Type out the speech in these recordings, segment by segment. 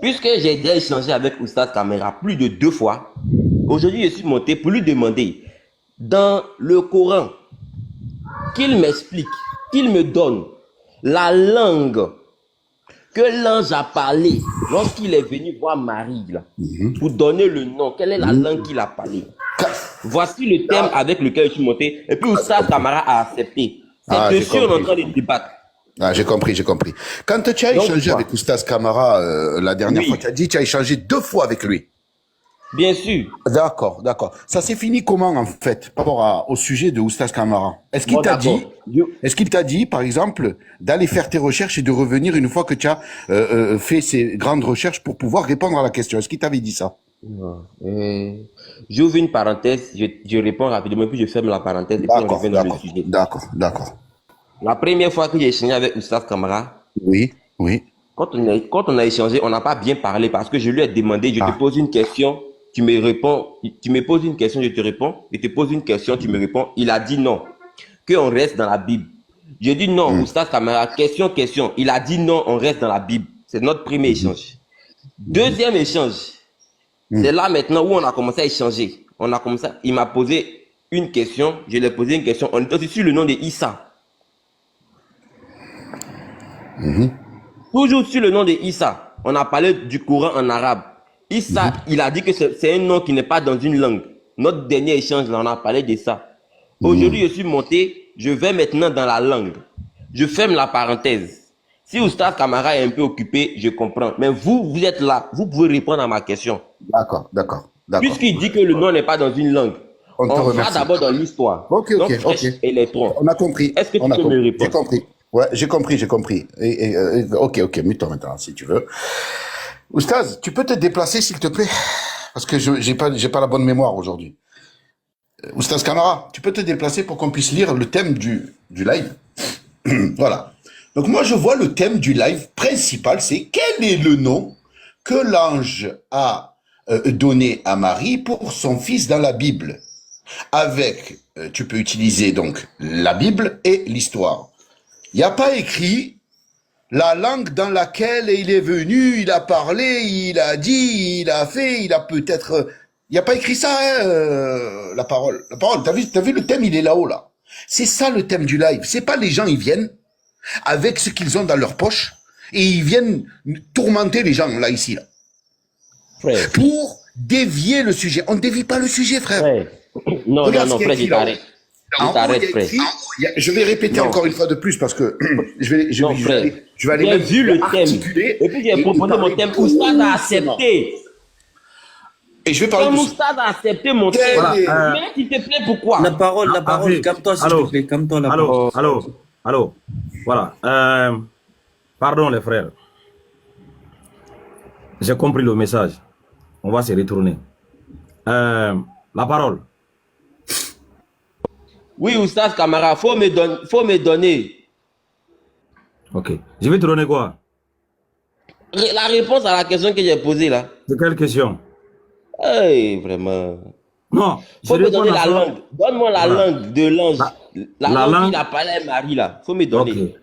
Puisque j'ai déjà échangé avec Oustaz Kamara plus de 2 fois, aujourd'hui je suis monté pour lui demander dans le Coran qu'il m'explique, qu'il me donne la langue que l'ange a parlé lorsqu'il est venu voir Marie, là, pour donner le nom. Quelle est la langue qu'il a parlé? Voici le thème avec lequel je suis monté. Et puis Oustaz Kamara a accepté. C'est dessus on est en train de débattre. Ah, j'ai compris, j'ai compris. Quand tu as échangé avec Oustaz Kamara la dernière fois, tu as dit tu as échangé 2 fois avec lui. Bien sûr. D'accord, d'accord. Ça s'est fini comment en fait par rapport au sujet de Oustaz Kamara? Est-ce qu'il t'a dit, par exemple, d'aller faire tes recherches et de revenir une fois que tu as fait ces grandes recherches pour pouvoir répondre à la question? Est-ce qu'il t'avait dit ça? J'ouvre une parenthèse, je réponds rapidement, puis je ferme la parenthèse et puis on revient dans le sujet. D'accord, d'accord. La première fois que j'ai échangé avec Oustaz Kamara, oui, oui. Quand on a échangé, on n'a pas bien parlé parce que je lui ai demandé, je te pose une question, tu me réponds, tu me poses une question, je te réponds, je te pose une question, tu me réponds. Il a dit non, qu'on reste dans la Bible. J'ai dit non, Oustaz Kamara, question. Il a dit non, on reste dans la Bible. C'est notre premier échange. Deuxième échange, c'est là maintenant où on a commencé à échanger. Il m'a posé une question, je lui ai posé une question. On était aussi sur le nom de Issa. Toujours sur le nom de Issa. On a parlé du Coran en arabe. Issa, il a dit que c'est un nom qui n'est pas dans une langue. Notre dernier échange, là, on a parlé de ça. Aujourd'hui, je suis monté, je vais maintenant dans la langue. Je ferme la parenthèse. Si Oustaz Kamara est un peu occupé, je comprends. Mais vous êtes là, vous pouvez répondre à ma question. D'accord, d'accord, d'accord. Puisqu'il dit que le nom n'est pas dans une langue, on va d'abord dans l'histoire. Ok. Électron. On a compris. Est-ce que tu peux me répondre? J'ai compris. Ouais, j'ai compris. Ok, mute-toi maintenant, si tu veux. Oustaz, tu peux te déplacer, s'il te plaît? Parce que j'ai pas la bonne mémoire aujourd'hui. Oustaz Kamara, tu peux te déplacer pour qu'on puisse lire le thème du live? Voilà. Donc moi, je vois le thème du live principal, c'est quel est le nom que l'ange a donné à Marie pour son fils dans la Bible? Avec, tu peux utiliser donc la Bible et l'histoire. Il n'y a pas écrit la langue dans laquelle il est venu, il a parlé, il a dit, il a fait, il a peut-être... Il n'y a pas écrit ça, hein, la parole. La parole, t'as vu le thème, il est là-haut, là. C'est ça le thème du live. C'est pas les gens, ils viennent avec ce qu'ils ont dans leur poche et ils viennent tourmenter les gens, là, ici, là. Frère. Pour dévier le sujet. On ne dévie pas le sujet, frère. Frère. Non, frère, je t'arrête. Je vais répéter encore une fois de plus parce que je vais aller même vu le thème. Et puis j'ai proposé mon thème. Oustaz a accepté. Et je vais parler de Oustaz a accepté mon thème. Mais s'il te plaît, pourquoi? La parole, calme-toi s'il te plaît, calme-toi la parole. Allô. Voilà. Pardon les frères. J'ai compris le message. On va se retourner. La parole. Oui, Oustaz Kamara, faut me donner. Ok. Je vais te donner quoi? La réponse à la question que j'ai posée là. C'est quelle question? Hey, vraiment. Non. Faut me donner la langue. Donne-moi la langue de l'ange. La langue qu'il a parlé à Marie là. Faut me donner. Okay.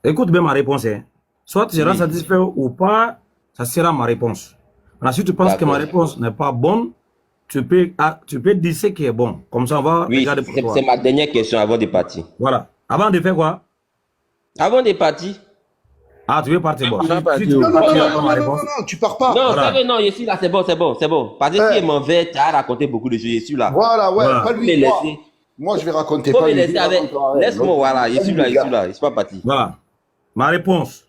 Écoute bien ma réponse. Hein. Soit tu seras satisfait ou pas, ça sera ma réponse. Maintenant, si tu penses que ma réponse n'est pas bonne, tu peux dire ce qui est bon. Comme ça, on va regarder pour toi. C'est ma dernière question avant de partir. Voilà. Avant de faire quoi? Avant de partir. Ah, tu veux partir? Bon. Non, tu pars pas. Non, voilà. Non, je suis là, c'est bon. Parce que si je m'en vais, tu as raconté beaucoup de choses, je suis là. Voilà, pas lui. Moi, je vais raconter. Pas lui. Laisse-moi, voilà, je suis là, je suis pas parti. Voilà. Ma réponse.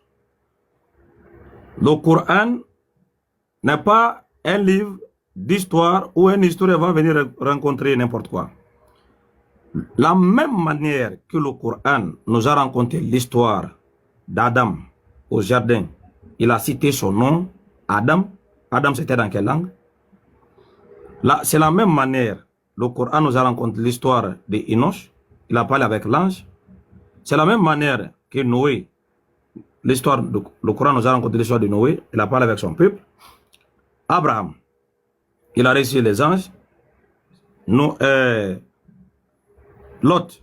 Le Coran n'est pas un livre d'histoire où un historien va venir rencontrer n'importe quoi. La même manière que le Coran nous a rencontré l'histoire d'Adam au jardin, il a cité son nom, Adam. Adam, c'était dans quelle langue? C'est la même manière. Le Coran nous a rencontré l'histoire d'Enoch. Il a parlé avec l'ange. C'est la même manière que Noé. Le Coran nous a rencontré l'histoire de Noé. Il a parlé avec son peuple. Abraham, il a reçu les anges. Lot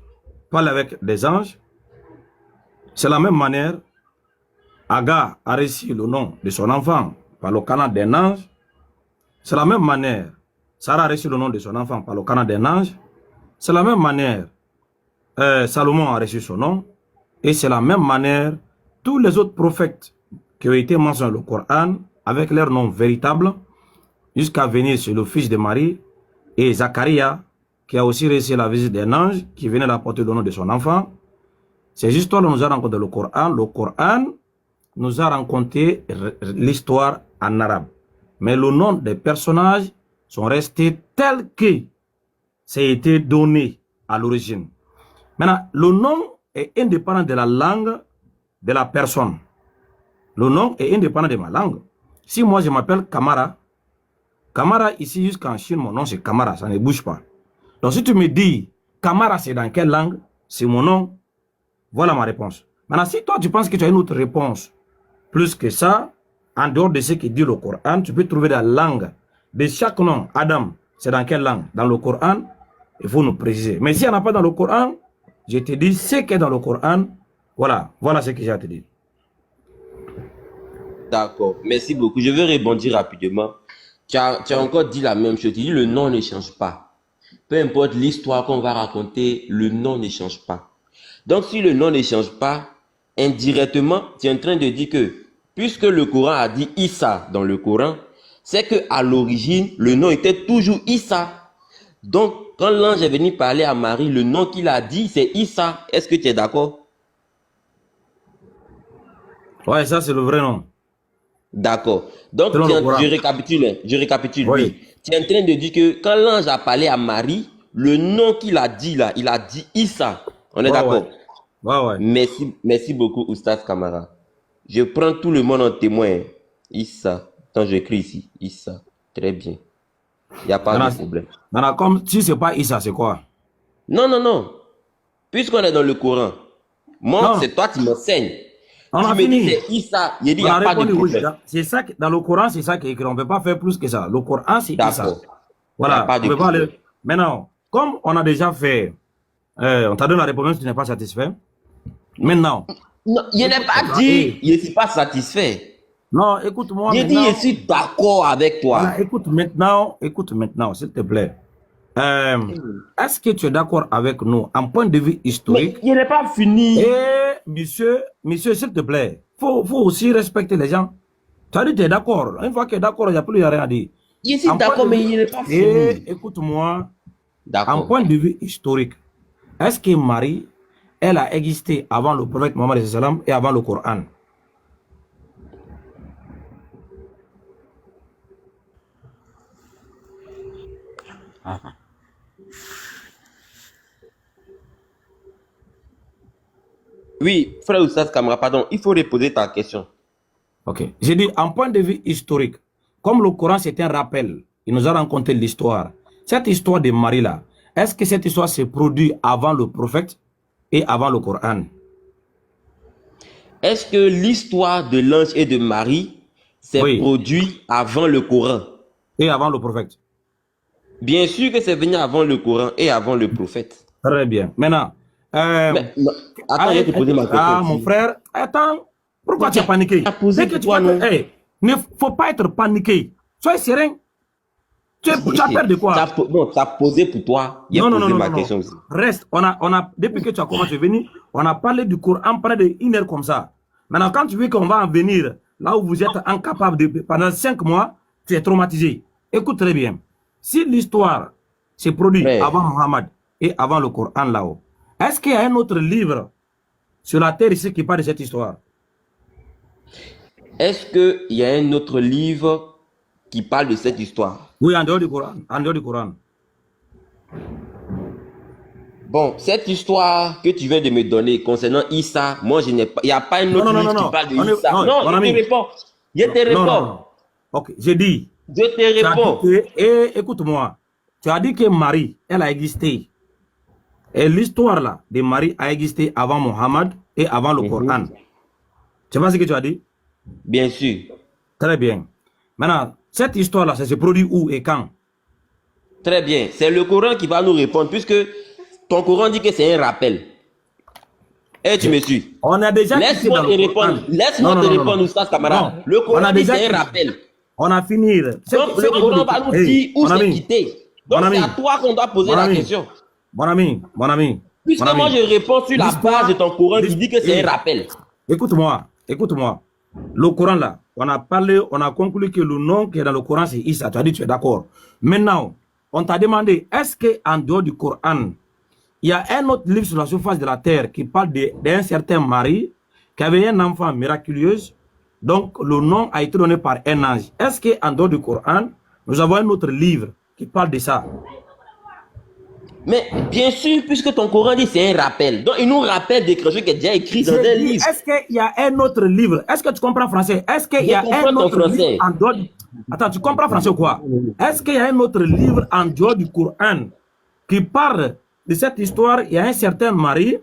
parle avec des anges. C'est la même manière. Agar a reçu le nom de son enfant par le canal d'un ange. C'est la même manière. Sarah a reçu le nom de son enfant par le canal d'un ange. C'est la même manière. Salomon a reçu son nom. Et c'est la même manière. Tous les autres prophètes qui ont été mentionnés dans le Coran, avec leur nom véritable, jusqu'à venir sur le fils de Marie, et Zacharia, qui a aussi reçu la visite d'un ange, qui venait d'apporter le nom de son enfant. Ces histoires nous ont rencontré le Coran. Le Coran nous a raconté l'histoire en arabe. Mais le nom des personnages sont restés tels que ça a été donné à l'origine. Maintenant, le nom est indépendant de la langue de la personne. Le nom est indépendant de ma langue. Si moi je m'appelle Kamara, Kamara ici jusqu'en Chine, mon nom c'est Kamara, ça ne bouge pas. Donc si tu me dis Kamara c'est dans quelle langue, c'est mon nom, voilà ma réponse. Maintenant si toi tu penses que tu as une autre réponse, plus que ça, en dehors de ce que dit le Coran, tu peux trouver la langue de chaque nom. Adam, c'est dans quelle langue? Dans le Coran, il faut nous préciser. Mais s'il n'y en a pas dans le Coran, je te dis ce qui est dans le Coran, voilà ce que j'ai à te dire. D'accord, merci beaucoup. Je vais rebondir rapidement. Tu as encore dit la même chose. Tu dis le nom ne change pas. Peu importe l'histoire qu'on va raconter, le nom ne change pas. Donc si le nom ne change pas, indirectement, tu es en train de dire que, puisque le Coran a dit Issa dans le Coran, c'est que à l'origine, le nom était toujours Issa. Donc, quand l'ange est venu parler à Marie, le nom qu'il a dit, c'est Issa. Est-ce que tu es d'accord? Ouais, ça c'est le vrai nom. D'accord. Donc, je récapitule. Oui. Oui. Tu es en train de dire que quand l'ange a parlé à Marie, le nom qu'il a dit là, il a dit Issa. On est d'accord? Ouais. Merci beaucoup, Oustaz Kamara. Je prends tout le monde en témoin. Issa. Attends, j'écris ici. Issa. Très bien. Il n'y a pas de problème. Maintenant, comme si ce n'est pas Issa, c'est quoi? Non. Puisqu'on est dans le Coran, moi, c'est toi qui m'enseignes. On tu a me fini. dis c'est Issa. Il dit il n'y a pas de problème. C'est ça, dans le Coran, c'est ça qui est écrit. On ne peut pas faire plus que ça. Le Coran, c'est Issa. Voilà. Pas de problème. Maintenant, comme on a déjà fait, on t'a donné la réponse, tu n'es pas satisfait. Maintenant. Non, je n'ai pas dit, je ne suis pas satisfait. Non, écoute-moi. J'ai dit, je suis d'accord avec toi. Voilà, écoute maintenant, s'il te plaît. Est-ce que tu es d'accord avec nous en point de vue historique? Mais je n'ai pas fini. Monsieur, s'il te plaît, faut aussi respecter les gens. Tu as dit que tu es d'accord. Une fois que tu es d'accord, il n'y a plus rien à dire. Je suis d'accord, mais je n'ai pas fini. Écoute-moi. En point de vue historique, est-ce que Marie, elle a existé avant le prophète Mohammed et avant le Coran? Oui, frère Oustaz Kamara, pardon, il faut reposer ta question. Ok. J'ai dit, en point de vue historique, comme le Coran c'est un rappel, il nous a raconté l'histoire. Cette histoire de Marie là, est-ce que cette histoire s'est produite avant le prophète et avant le Coran? Est-ce que l'histoire de l'ange et de Marie s'est produite avant le Coran? Et avant le prophète? Bien sûr que c'est venu avant le Coran et avant le prophète. Très bien. Maintenant, attends, je vais te poser ma question. Ah, mon frère, attends. Pourquoi tu es paniqué? Il ne faut pas être paniqué. Sois serein. Tu as peur de quoi? Non, tu as posé pour toi. Non. Question aussi. Reste. Depuis que tu as commencé à venir, on a parlé du Coran pendant une heure comme ça. Maintenant, quand tu veux qu'on va en venir, là où vous êtes incapable de... Pendant 5 mois, tu es traumatisé. Écoute très bien. Si l'histoire s'est produite avant Muhammad et avant le Coran là-haut, est-ce qu'il y a un autre livre sur la terre ici qui parle de cette histoire? Est-ce qu'il y a un autre livre qui parle de cette histoire? Oui, en dehors du Coran. En dehors du Coran. Bon, cette histoire que tu viens de me donner concernant Issa, moi je n'ai pas... Il n'y a pas un autre livre qui parle de Issa. Non, je te réponds. Je te réponds. Non. Ok, j'ai dit. Je te réponds. Écoute-moi. Tu as dit que Marie, elle a existé. Et l'histoire là de Marie a existé avant Mohammed et avant le Coran. Tu vois ce que tu as dit? Bien sûr. Très bien. Maintenant, cette histoire là, ça se produit où et quand? Très bien. C'est le Coran qui va nous répondre puisque ton Coran dit que c'est un rappel. Et tu me suis. On a déjà... Laisse-moi te répondre. Laisse-moi te répondre, Oustaz Kamara. Le Coran dit que c'est un rappel. On a fini. Donc, le Coran va nous dire où c'est quitté. Donc, c'est à toi qu'on doit poser la question. Mon ami. Puisque moi, je réponds sur la base de ton Coran qui dit que c'est un rappel. Écoute-moi. Le Coran là, on a conclu que le nom qui est dans le Coran, c'est Issa. Tu as dit tu es d'accord. Maintenant, on t'a demandé, est-ce qu'en dehors du Coran, il y a un autre livre sur la surface de la terre qui parle d'un certain mari qui avait un enfant miraculeux. Donc, le nom a été donné par un ange. Est-ce qu'en dehors du Coran, nous avons un autre livre qui parle de ça? Mais bien sûr, puisque ton Coran dit c'est un rappel. Donc, il nous rappelle des choses qui est déjà écrit dans un livre. Est-ce qu'il y a un autre livre? Est-ce que tu comprends français? Est-ce qu'il y a un autre livre en dehors du... Attends, tu comprends français ou quoi? Est-ce qu'il y a un autre livre en dehors du Coran qui parle de cette histoire? Il y a un certain mari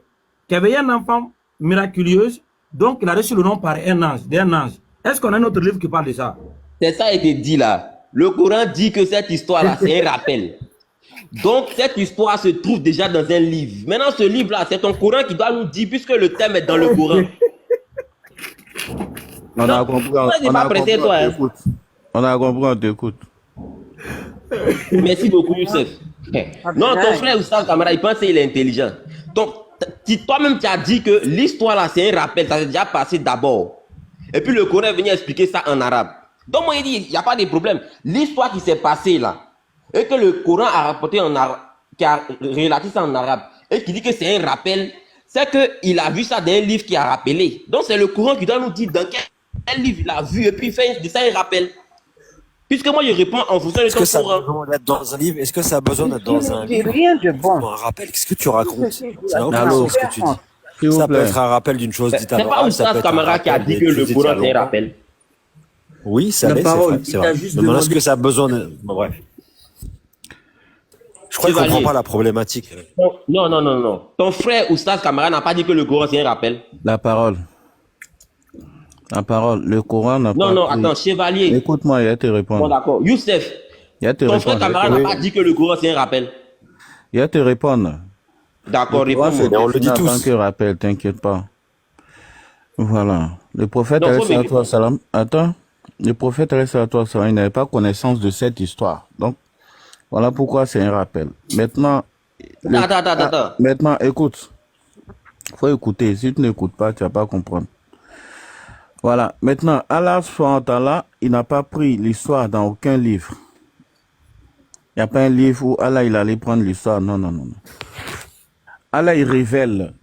qui avait un enfant miraculeux, donc il a reçu le nom par un ange, d'un ange. Est-ce qu'on a un autre livre qui parle de ça? C'est ça qui a été dit là. Le Coran dit que cette histoire-là, c'est un rappel. Donc, cette histoire se trouve déjà dans un livre. Maintenant, ce livre-là, c'est ton Coran qui doit nous dire, puisque le thème est dans le Coran. On a compris, on t'écoute. Merci beaucoup, Youssef. Non, ton frère Oustaz Kamara, il pense qu'il est intelligent. Donc, toi-même, tu as dit que l'histoire là, c'est un rappel, ça s'est déjà passé d'abord. Et puis le Coran est venu expliquer ça en arabe. Donc, moi, il dit, il n'y a pas de problème. L'histoire qui s'est passée là, et que le Coran a rapporté en arabe, qui a relaté ça en arabe, et qui dit que c'est un rappel, c'est qu'il a vu ça dans un livre qui a rappelé. Donc, c'est le Coran qui doit nous dire dans quel livre il a vu, et puis il fait de ça un rappel. Puisque moi, je réponds en fonction de ton Coran. Est-ce que ça a besoin d'être dans un livre? Rien de bon. Un rappel, qu'est-ce que tu racontes? C'est aucun sens ce que tu dis. Ça peut être un rappel d'une chose dite à l'oral. C'est pas Oustaz Kamara qui a dit que le Coran c'est un rappel. Oui, ça l'est, c'est vrai. Mais maintenant, est-ce que ça a besoin de... Bref. Je crois qu'on ne comprend pas la problématique. Non. Ton frère Oustaz Kamara n'a pas dit que le Coran c'est un rappel. La parole. Le Coran n'a pas... Non, attends, Chevalier. Écoute-moi, il y a te répondre. Bon, d'accord. Youssef, ton frère Kamara n'a pas dit que le Coran c'est un rappel. Il y a te répondre. D'accord, réponds-moi. On le dit tous. En tant que rappel, t'inquiète pas. Voilà. Le prophète salam. Attends. Le prophète il n'avait pas connaissance de cette histoire. Donc, voilà pourquoi c'est un rappel. Maintenant... Attends. Maintenant, écoute. Faut écouter. Si tu n'écoutes pas, tu vas pas comprendre. Voilà. Maintenant, Allah, il n'a pas pris l'histoire dans aucun livre. Il n'y a pas un livre où Allah, il allait prendre l'histoire. Non. Allah, il révèle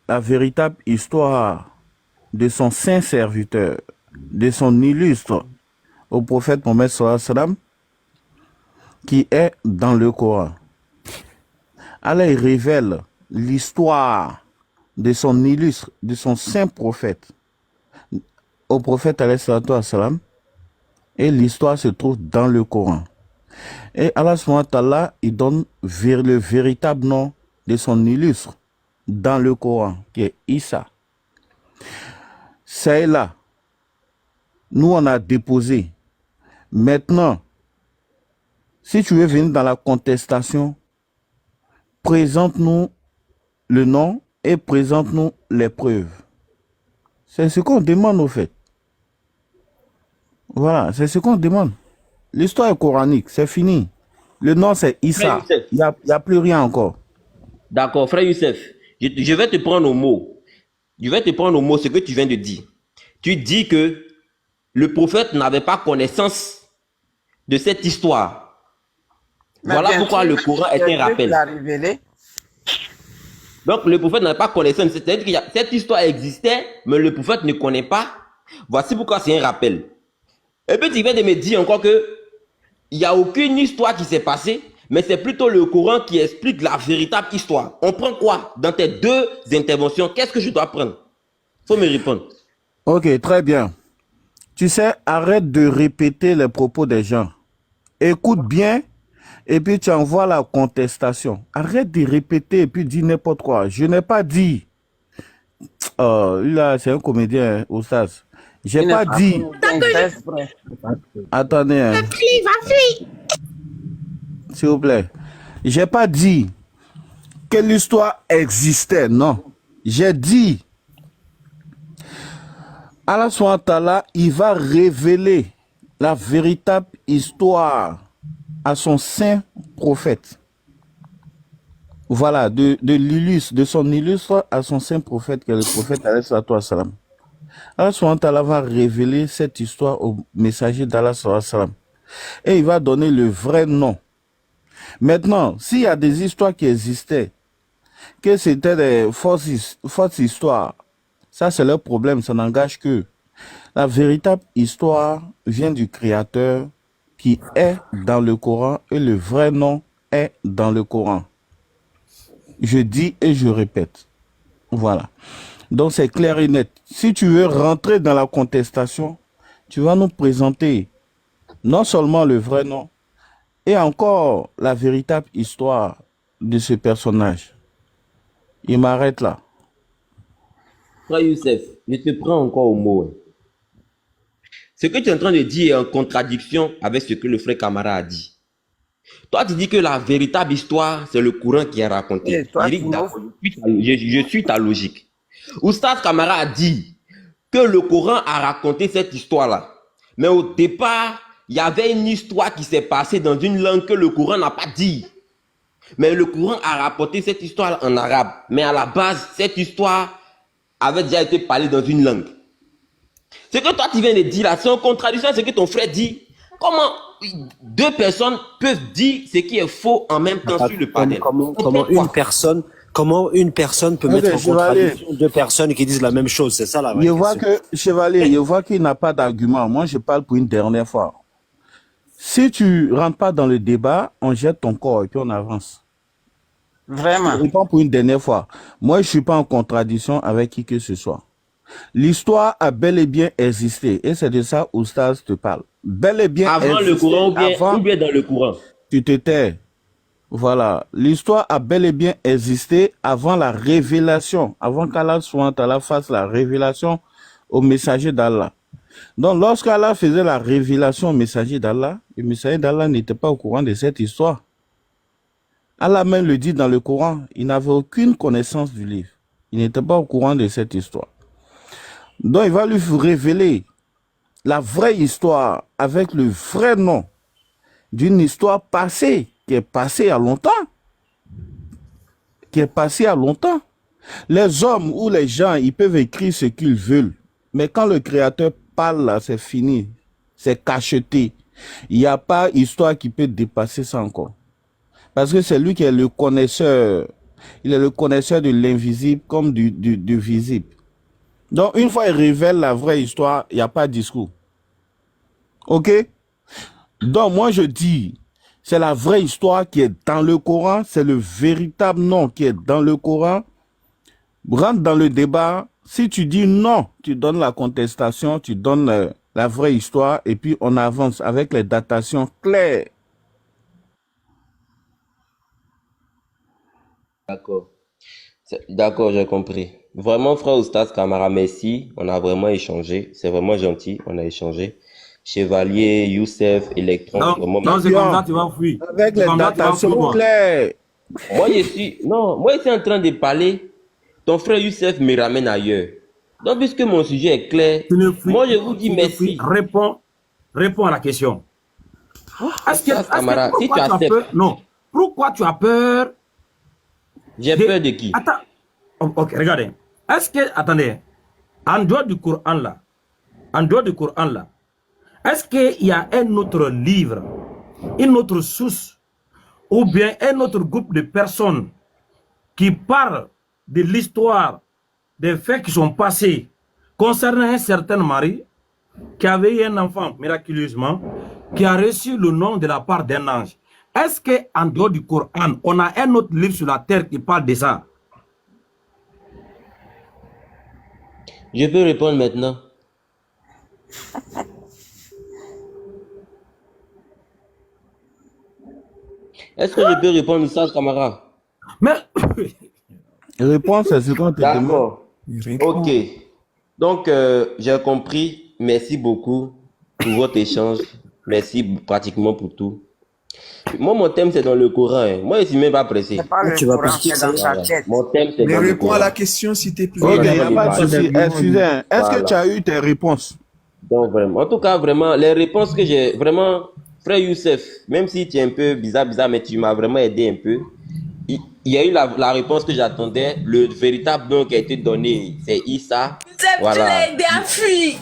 la véritable histoire de son saint serviteur, de son illustre au prophète Mohammed sallallahu alayhi wa sallam, qui est dans le Coran. Allah, il révèle l'histoire de son illustre, de son saint prophète au prophète sallallahu alayhi wa sallam, et l'histoire se trouve dans le Coran. Et Allah subhanahu wa ta'ala, il donne le véritable nom de son illustre dans le Coran, qui est Issa. C'est là. Nous, on a déposé. Maintenant, si tu veux venir dans la contestation, présente-nous le nom et présente-nous les preuves. C'est ce qu'on demande au fait. Voilà, c'est ce qu'on demande. L'histoire est coranique, c'est fini. Le nom, c'est Issa. Il n'y a plus rien encore. D'accord, frère Youssef, je vais te prendre au mot. Je vais te prendre au mot ce que tu viens de dire. Tu dis que le prophète n'avait pas connaissance de cette histoire. Voilà pourquoi le Coran est un rappel. Donc, le prophète n'avait pas connaissance. C'est-à-dire que cette histoire existait, mais le prophète ne connaît pas. Voici pourquoi c'est un rappel. Et puis, tu viens de me dire encore que il n'y a aucune histoire qui s'est passée, mais c'est plutôt le Coran qui explique la véritable histoire. On prend quoi dans tes deux interventions? Qu'est-ce que je dois prendre? Faut me répondre. Ok, très bien. Tu sais, arrête de répéter les propos des gens. Écoute bien, et puis tu envoies la contestation. Arrête de répéter et puis dis n'importe quoi. Je n'ai pas dit. Là, c'est un comédien, Oustaz. J'ai pas dit. Attendez. Hein. S'il vous plaît. J'ai pas dit que l'histoire existait, non. J'ai dit Allah subhanahu wa ta'ala, il va révéler la véritable histoire à son saint prophète. Voilà, de l'illustre, de son illustre à son saint prophète, qui est le prophète alayhi salatu wa salam. Allah subhanahu wa ta'ala va révéler cette histoire au messager d'Allah sallallahu alayhi wa sallam. Et il va donner le vrai nom. Maintenant, s'il y a des histoires qui existaient, que c'était des fausses histoires, ça c'est leur problème, ça n'engage que. La véritable histoire vient du Créateur qui est dans le Coran et le vrai nom est dans le Coran. Je dis et je répète. Voilà. Donc c'est clair et net. Si tu veux rentrer dans la contestation, tu vas nous présenter non seulement le vrai nom, et encore la véritable histoire de ce personnage. Il m'arrête là. Frère Youssef, je te prends encore au mot. Ce que tu es en train de dire est en contradiction avec ce que le frère Camara a dit. Toi, tu dis que la véritable histoire, c'est le Coran qui est raconté. Je suis ta logique. Oustaz Camara a dit que le Coran a raconté cette histoire-là. Mais au départ, il y avait une histoire qui s'est passée dans une langue que le Coran n'a pas dit. Mais le Coran a rapporté cette histoire en arabe. Mais à la base, cette histoire avait déjà été parlée dans une langue. Ce que toi tu viens de dire là, c'est en contradiction avec ce que ton frère dit. Comment deux personnes peuvent dire ce qui est faux en même temps sur le panel? Comment une personne peut mettre en contradiction deux personnes qui disent la même chose? C'est ça la vraie question. Chevalier, je vois qu'il n'a pas d'argument. Moi, je parle pour une dernière fois. Si tu rentres pas dans le débat, on jette ton corps et puis on avance. Vraiment. Je réponds pour une dernière fois. Moi, je suis pas en contradiction avec qui que ce soit. L'histoire a bel et bien existé. Et c'est de ça Oustaz te parle. Bel et bien avant existé. Le Coran ou bien dans le Coran. Tu te tais. Voilà. L'histoire a bel et bien existé avant la révélation. Avant qu'Allah fasse la révélation au messager d'Allah. Donc, lorsqu'Allah faisait la révélation au messager d'Allah, le messager d'Allah n'était pas au courant de cette histoire. Allah même le dit dans le Coran, il n'avait aucune connaissance du livre. Il n'était pas au courant de cette histoire. Donc, il va lui révéler la vraie histoire avec le vrai nom d'une histoire passée, qui est passée à longtemps. Qui est passée à longtemps. Les hommes ou les gens, ils peuvent écrire ce qu'ils veulent. Mais quand le Créateur parle là, c'est fini. C'est cacheté. Il n'y a pas histoire qui peut dépasser ça encore. Parce que c'est lui qui est le connaisseur. Il est le connaisseur de l'invisible comme du visible. Donc, une fois il révèle la vraie histoire, il n'y a pas de discours. OK? Donc, moi, je dis, c'est la vraie histoire qui est dans le Coran, c'est le véritable nom qui est dans le Coran. Rentre dans le débat. Si tu dis non, tu donnes la contestation, tu donnes la vraie histoire, et puis on avance avec les datations claires. D'accord. D'accord, j'ai compris. Vraiment, frère Oustaz Camara, merci. On a vraiment échangé. C'est vraiment gentil. On a échangé. Chevalier, Youssef, Electron. Non, c'est comme ça, tu vas fuir. Avec les datations claires. Moi, je suis en train de parler. Ton frère Youssef me ramène ailleurs. Donc, puisque mon sujet est clair, moi, je vous dis merci. Réponds à la question. Camara, si tu acceptes. Non. Pourquoi tu as peur? J'ai peur de qui? Attends. Ok, regardez. Attendez, en dehors du Coran là, est-ce qu'il y a un autre livre, une autre source, ou bien un autre groupe de personnes qui parlent de l'histoire, des faits qui sont passés concernant un certain mari qui avait eu un enfant miraculeusement, qui a reçu le nom de la part d'un ange? Est-ce qu'en dehors du Coran, on a un autre livre sur la terre qui parle de ça? Je peux répondre maintenant. Est-ce que je peux répondre, Oustaz Camara? Mais... Réponse, c'est ce qu'on te demande. D'accord. Ok. Donc, j'ai compris. Merci beaucoup pour votre échange. Merci pratiquement pour tout. Moi, mon thème, c'est dans le Coran. Hein. Moi, je ne suis même pas pressé. C'est pas le Tu vas Coran, partir, c'est dans sa tête. Mon thème, c'est Mais dans le réponds Coran. à la question, s'il te plaît. Ok, il n'y a Voilà. pas de souci. Excusez, est-ce que tu as eu tes réponses? Donc, vraiment. En tout cas, vraiment, les réponses que j'ai, vraiment, frère Youssef, même si tu es un peu bizarre, mais tu m'as vraiment aidé un peu. Il y a eu la réponse que j'attendais. Le véritable nom qui a été donné, c'est Issa. Voilà. Tu l'as aidé à fuir.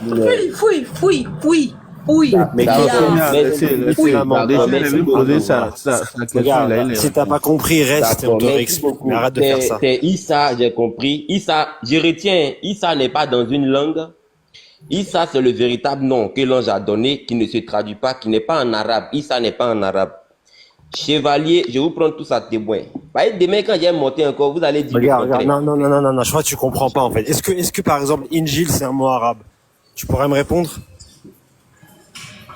Oui. Mais D'accord. Laissez-le poser sa question. Regarde, si t'as pas compris, reste et on te Merci réexplique. beaucoup. Mais arrête de faire ça. C'est Issa, j'ai compris. Issa, je retiens, Issa n'est pas dans une langue. Issa, c'est le véritable nom que l'ange a donné, qui ne se traduit pas, qui n'est pas en arabe. Issa n'est pas en arabe. Chevalier, je vais vous prendre tout ça témoin. Bah, demain, quand j'ai monté encore, vous allez dire. Regarde, non, je crois que tu comprends pas, en fait. Est-ce que par exemple, Injil, c'est un mot arabe? Tu pourrais me répondre?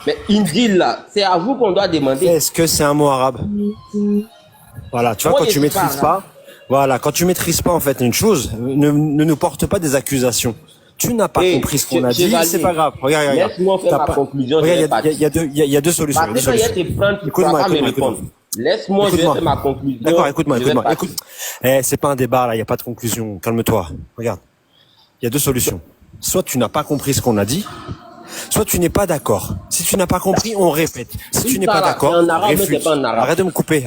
Mais Injil, là, c'est à vous qu'on doit demander. Est-ce que c'est un mot arabe? Voilà, tu vois, Moi, quand je tu sais pas maîtrises arabe. pas, voilà, quand tu maîtrises pas, en fait, une chose, ne nous porte pas des accusations. Tu n'as pas compris ce qu'on a dit, chevalier, c'est pas grave. Regarde. Laisse-moi faire T'as ma pas- conclusion. Regarde, il y a deux solutions. Parce que quand il y a tes prendre, tu ne Écoute-moi, pourras pas me écoute-moi. répondre. Laisse-moi, je vais faire ma conclusion. D'accord, écoute-moi. Je vais passer. Écoute. C'est pas un débat, là, il n'y a pas de conclusion. Calme-toi. Regarde. Il y a deux solutions. Soit tu n'as pas compris ce qu'on a dit, soit tu n'es pas d'accord. Si tu n'as pas compris, on répète. Si tu n'es pas d'accord, C'est en arabe, mais réfute. c'est pas en arabe. Arrête de me couper.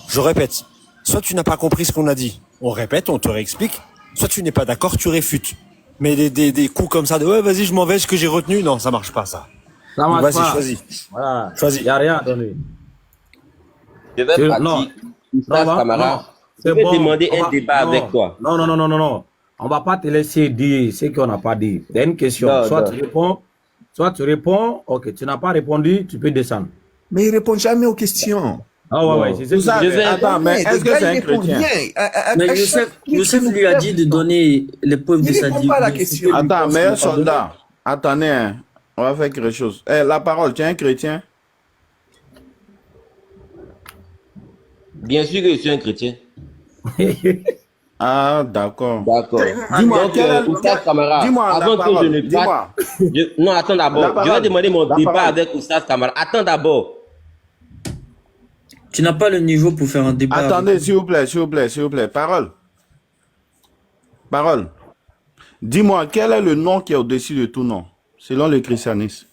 Je répète. Soit tu n'as pas compris ce qu'on a dit, on répète, on te réexplique. Soit tu n'es pas d'accord, tu réfutes. Mais des coups comme ça de ouais, vas-y, je m'en vais, ce que j'ai retenu, non, ça marche pas, ça. Ça marche Vas-y, pas. choisis. Voilà. Choisis. Il n'y a rien à donner. Je vais Non. partir. Oustaz Non, Camara, non. je C'est vais bon. demander On un va- débat non. avec toi. Non. On va pas te laisser dire ce qu'on n'a pas dit. C'est une question. Non, soit non. tu réponds. Ok, tu n'as pas répondu, tu peux descendre. Mais il répond jamais aux questions. Ah ouais, c'est ça. Vous savez, vais- attends, mais est-ce que c'est un chrétien? Mais Youssef lui a dit de donner les preuves de Il sa répond pas à la question. Attends, meilleur soldat. Attendez, hein. On va faire quelque chose. La parole, tu es un chrétien? Bien sûr que je suis un chrétien. Ah, d'accord. D'accord. Dis-moi, Donc, quel est- Oustaz Camara, dis-moi la avant que parole, je ne dis-moi. passe... Non, attends La d'abord. parole. Je vais demander mon La débat parole. avec Oustaz Camara. Attends d'abord. Tu n'as pas le niveau pour faire un débat. Attendez, s'il vous plaît. Parole. Dis-moi, quel est le nom qui est au-dessus de tout nom, selon le christianisme?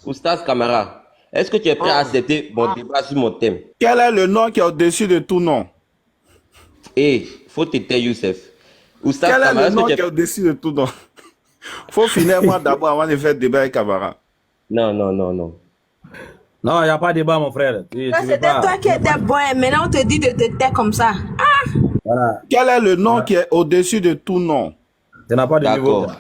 Oustaz Camara, est-ce que tu es prêt à accepter mon débat sur mon thème? Quel est le nom qui est au-dessus de tout nom? Faut te taire, Youssef. Oustaz Quel est Camara, le est-ce nom que tu qui est es... au-dessus de tout nom? Faut finir moi d'abord avant de faire débat avec Camara. Non. Non, il n'y a pas de débat, mon frère. Tu veux C'était pas. toi qui étais bon. Maintenant, on te dit de te taire comme ça. Voilà. Quel est le nom qui est au-dessus de tout nom? Tu n'as pas de niveau. D'accord.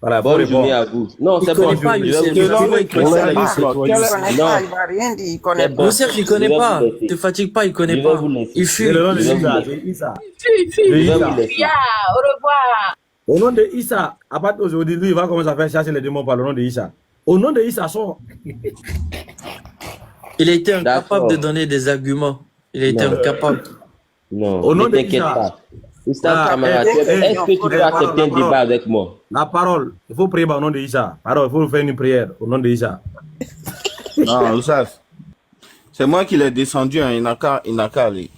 Voilà, faut Bonne répondre. journée à vous. Non, Il c'est bon. connaît pas, Je vais Youssef. vous- Selon le Il connaît christianisme, pas. quel est- Il connaît Non. pas, il va rien dire, il connaît C'est pas. bon. Youssef, il connaît Je vais pas. vous laisser. Te fatigue pas, il Je connaît vais pas. vous laisser. Il C'est fuit. le nom de Je vais Issa. vous C'est Issa. Fuis. Je vais Issa. vous laisser. Ya, au revoir. Au nom de Issa, à partir d'aujourd'hui, lui, il va commencer à faire chasser les démons par le nom de Issa. Au nom de Issa, sort. Il a été incapable D'accord. de donner des arguments. Il a été Non. incapable. Non, Au nom ne de t'inquiète Issa. pas. Oustaz Ah, Camara, eh, eh, est-ce que tu peux la accepter un parole. débat avec moi? La parole, il faut prier au nom de Issa. Parole, il faut faire une prière au nom de Issa. Non, ça, c'est moi qui l'ai descendu, hein. Il n'a qu'à aller.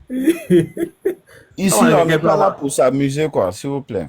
Ici, Ah ouais, on n'est quel pas là plan. pour s'amuser, quoi, s'il vous plaît.